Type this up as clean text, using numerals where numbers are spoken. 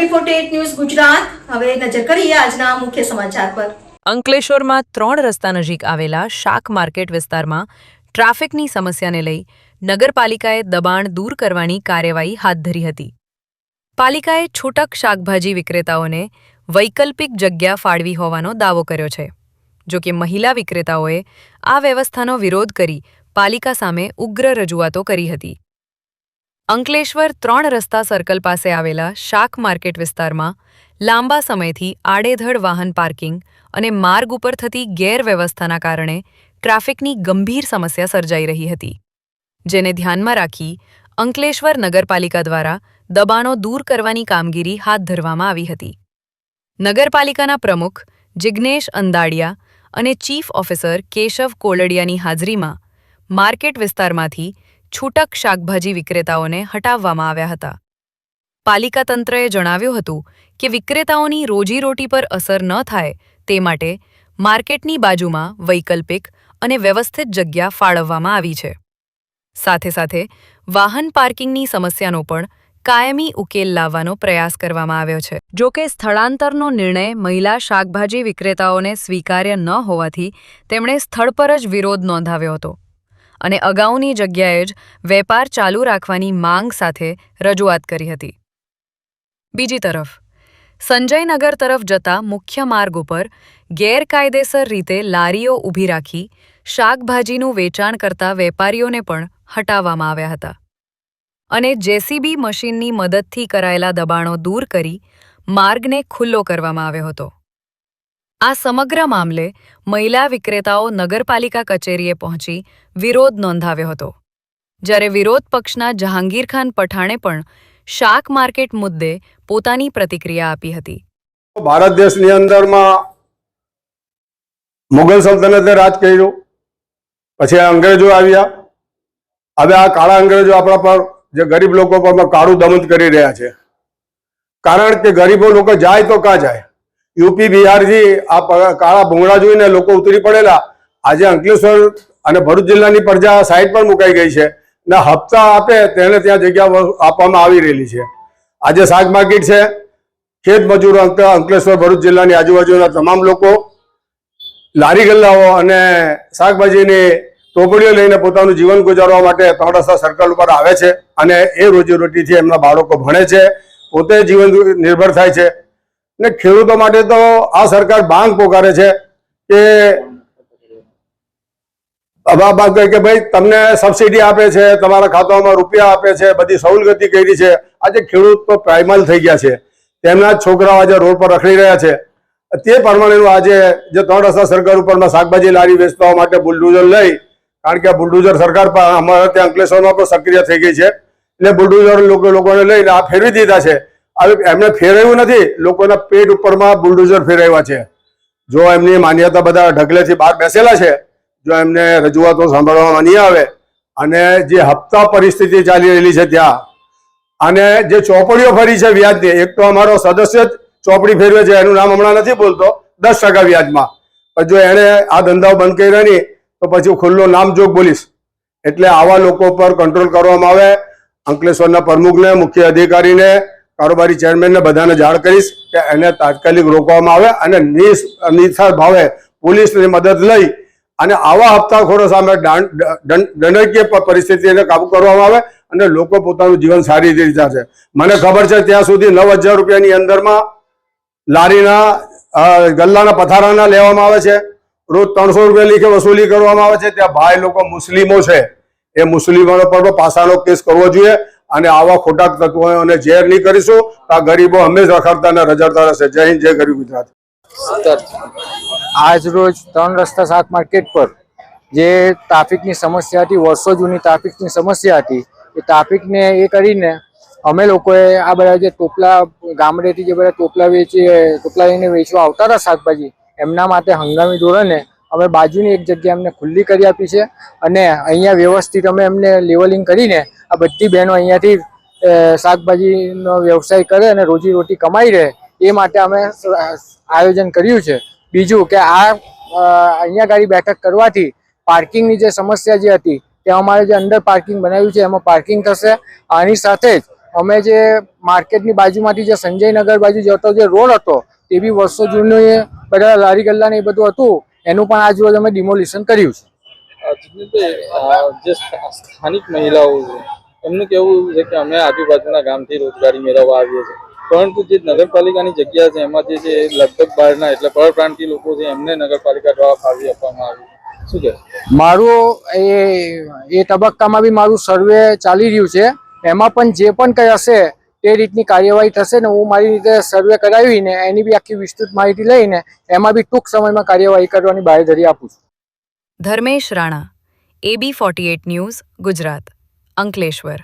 WE48 news Gujarat. હવે નજર કરીએ આજના મુખ્ય સમાચાર પર. અંકલેશ્વરમાં 3 રસ્તા નજીક આવેલા શાક માર્કેટ વિસ્તારમાં ટ્રાફિકની સમસ્યાને લઈ નગરપાલિકાએ દબાણ દૂર કરવાની કાર્યવાહી હાથ ધરી હતી. પાલિકાએ છૂટક શાકભાજી વિક્રેતાઓને વૈકલ્પિક જગ્યા ફાળવી હોવાનો દાવો કર્યો છે. જો કે મહિલા વિક્રેતાઓએ આ વ્યવસ્થાનો વિરોધ કરી પાલિકા સામે ઉગ્ર રજૂઆતો કરી હતી. અંકલેશ્વર 3 રસ્તા સર્કલ પાસે આવેલા શાક માર્કેટ વિસ્તારમાં લાંબા સમયથી આડેધડ વાહન પાર્કિંગ અને માર્ગ ઉપર થતી ગેરવ્યવસ્થાના કારણે ટ્રાફિકની ગંભીર સમસ્યા સર્જાઈ રહી હતી, જેને ધ્યાનમાં રાખી અંકલેશ્વર નગરપાલિકા દ્વારા દબાણો દૂર કરવાની કામગીરી હાથ ધરવામાં આવી હતી. નગરપાલિકાના પ્રમુખ જિગ્નેશ અંદાડિયા અને ચીફ ઓફિસર કેશવ કોલડિયાની હાજરીમાં માર્કેટ વિસ્તારમાંથી છૂટક શાકભાજી વિક્રેતાઓને હટાવવામાં આવ્યા હતા. પાલિકા તંત્રએ જણાવ્યું હતું કે વિક્રેતાઓની રોજીરોટી પર અસર ન થાય તે માટે માર્કેટની બાજુમાં વૈકલ્પિક અને વ્યવસ્થિત જગ્યા ફાળવવામાં આવી છે. સાથે સાથે વાહન પાર્કિંગની સમસ્યાનો પણ કાયમી ઉકેલ લાવવાનો પ્રયાસ કરવામાં આવ્યો છે. જો કે સ્થળાંતરનો નિર્ણય મહિલા શાકભાજી વિક્રેતાઓને સ્વીકાર્ય ન હોવાથી તેમણે સ્થળ પર જ વિરોધ નોંધાવ્યો હતો અને અગાઉની જગ્યાએ જ વેપાર ચાલુ રાખવાની માંગ સાથે રજૂઆત કરી હતી. બીજી તરફ સંજયનગર તરફ જતા મુખ્ય માર્ગ ઉપર ગેરકાયદેસર રીતે લારીઓ ઊભી રાખી શાકભાજીનું વેચાણ કરતા વેપારીઓને પણ હટાવવામાં આવ્યા હતા અને જેસીબી મશીનની મદદથી કરાયેલા દબાણો દૂર કરી માર્ગને ખુલ્લો કરવામાં આવ્યો હતો. આ સમગ્ર મામલે મહિલા વિક્રેતાઓ નગરપાલિકા કચેરીએ પહોંચી વિરોધ નોંધાવ્યો હતો, જ્યારે વિરોધ પક્ષના જહાંગીરખાન પઠાણે પણ શાક માર્કેટ મુદ્દે પોતાની પ્રતિક્રિયા આપી હતી. ભારત દેશની અંદરમાં મુગલ સલ્તનતે રાજ કર્યું, પછી અંગ્રેજો આવ્યા. હવે આ કાળા અંગ્રેજો આપણા પર જે ગરીબ લોકો પર કાળું દમન કરી રહ્યા છે. કારણ કે ગરીબો લોકો જાય તો કાં જાય. યુપી બિહારથી આ કાળા ભૂંગળા જોઈને લોકો ઉતરી પડેલા. આજે અંકલેશ્વર અને ભરૂચ જિલ્લાની પ્રજા સાઈડ પર મુકાઈ ગઈ છે ને હપ્તા આપે તેને ત્યાં જગ્યા આપવામાં આવી રહેલી છે. આજે શાક માર્કેટ છે, ખેત મજૂરો અંકલેશ્વર ભરૂચ જિલ્લાની આજુબાજુના તમામ લોકો લારી ગલ્લાઓ અને શાકભાજીની ટોપડીઓ લઈને પોતાનું જીવન ગુજારવા માટે 3 રસ્તા સર્કલ ઉપર આવે છે અને એ રોજીરોટીથી એમના બાળકો ભણે છે, પોતે જીવન નિર્ભર થાય છે. ને ખેડૂતો માટે તો આ સરકાર બાંગ પોકારે છે કે ભાઈ તમને સબસિડી આપે છે, તમારા ખાતામાં રૂપિયા આપે છે, બધી સવલગતિ કરી છે. આજે ખેડૂત તો પ્રાઇમલ થઈ ગયા છે, તેમના છોકરાઓ આજે રોડ પર રખડી રહ્યા છે. તે પ્રમાણેનું આજે જે 3 રસ્તા સર્કલ ઉપરમાં શાકભાજી લારી વેચવા માટે બુલડોઝર લઈ, કારણ કે બુલડોઝર સરકાર અમારા ત્યાં અંકલેશ્વરમાં પણ સક્રિય થઈ ગઈ છે, એટલે બુલડોઝર લોકોને લઈને આ ફેરવી દીધા છે. હવે એમને ફેરવ્યું નથી, લોકોના પેટ ઉપરમાં બુલડોઝર ફેરવ્યા છે. જો એમની માન્યતા બધા ઢગલેથી બહાર બેસેલા છે, જો એમને રજૂઆતો સાંભળવામાં નહીં આવે અને જે હપ્તા પરિસ્થિતિ ચાલી રહેલી છે ત્યાં, અને જે ચોપડીઓ ફરી છે વ્યાજની, એક તો અમારો સદસ્ય જ ચોપડી ફેરવે છે, એનું નામ હમણાં નથી બોલતો, 10% વ્યાજમાં. પણ જો એણે આ ધંધાઓ બંધ કર્યા નહીં તો પછી ખુલ્લો નામજોગ બોલીશ. એટલે આવા લોકો પર કંટ્રોલ કરવામાં આવે. અંકલેશ્વરના પ્રમુખને, મુખ્ય અધિકારીને, કારોબારી ચેરમેનને બધાને જાણ કરીશ કે એને તાત્કાલિક રોકવામાં આવે અને નિસ્વાર્થ ભાવે પોલીસની મદદ લઈ અને આવા હપ્તાખોરો સામે દંડકીય પરિસ્થિતિને કાબુ કરવામાં આવે અને લોકો પોતાનું જીવન સારી રીતે છે. મને ખબર છે ત્યાં સુધી 9,000 રૂપિયાની અંદરમાં લારીના ગલ્લાના પથારાના લેવામાં આવે છે. રોજ 300 રૂપિયા લેખે વસૂલી કરવામાં આવે છે. ત્યાં ભાઈ લોકો મુસ્લિમો છે, એ મુસ્લિમો પર પાસાનો કેસ કરવો જોઈએ અને આવા ખોટા તત્વોને ઝેર નહીં કરીશું. આ ગરીબો હંમેશા રખડતા અને રજડતા રહેશે. જય હિન્દ, જય ગરીબ ગુજરાત. આજ રોજ 3 રસ્તા શાક માર્કેટ પર જે ટ્રાફિકની સમસ્યા હતી, વર્ષો જૂની ટ્રાફિકની સમસ્યા હતી, એ ટ્રાફિકને એ કરીને અમે લોકોએ આ બધા જે ટોપલા ગામડેથી જે બધા ટોપલા લઈને વેચવા આવતા હતા શાકભાજી, એમના માટે હંગામી ધોરણે અમે બાજુની એક જગ્યા એમને ખુલ્લી કરી આપી છે અને અહીંયા વ્યવસ્થિત અમે એમને લેવલિંગ કરીને આ બધી બહેનો અહીંયાથી શાકભાજીનો વ્યવસાય કરે અને રોજીરોટી કમાઈ રહે એ માટે અમે આયોજન કર્યું છે. બીજું કે આ અહીંયા ગાડી બેઠક કરવાથી પાર્કિંગની જે સમસ્યા જે હતી તે અમારે જે અંદર પાર્કિંગ બનાવ્યું છે એમાં પાર્કિંગ થશે. આની સાથે જ અમે જે માર્કેટની બાજુમાંથી જે સંજયનગર બાજુ જતો જે રોડ હતો તે બી વર્ષો જૂનું બધા લારી ગલ્લા ને એ બધું હતું, એનું પણ આજ રોજ અમે ડિમોલિશન કર્યું છે. જિગ્નેશભાઈ, જે સ્થાનિક મહિલાઓ છે એમનું કહેવું છે કે અમે આજુબાજુના ગામથી રોજગારી મેળવવા આવીએ છીએ, પરંતુ જે નગરપાલિકાની જગ્યા છે એમાં જે લગભગ બહારના એટલે પરપ્રાંતીય લોકો છે એમને નગરપાલિકા દ્વારા ફાળવી આપવામાં આવી છે. શું કહે? મારું એ તબક્કામાં બી મારું સર્વે ચાલી રહ્યું છે, એમાં પણ જે પણ કંઈ હશે તે રીતની કાર્યવાહી થશે ને હું મારી રીતે સર્વે કરાવીને એની બી આખી વિસ્તૃત માહિતી લઈને એમાં બી ટૂંક સમયમાં કાર્યવાહી કરવાની બાંયધરી આપું છું. Dharmesh Rana, AB48 news, Gujarat, Ankleshwar.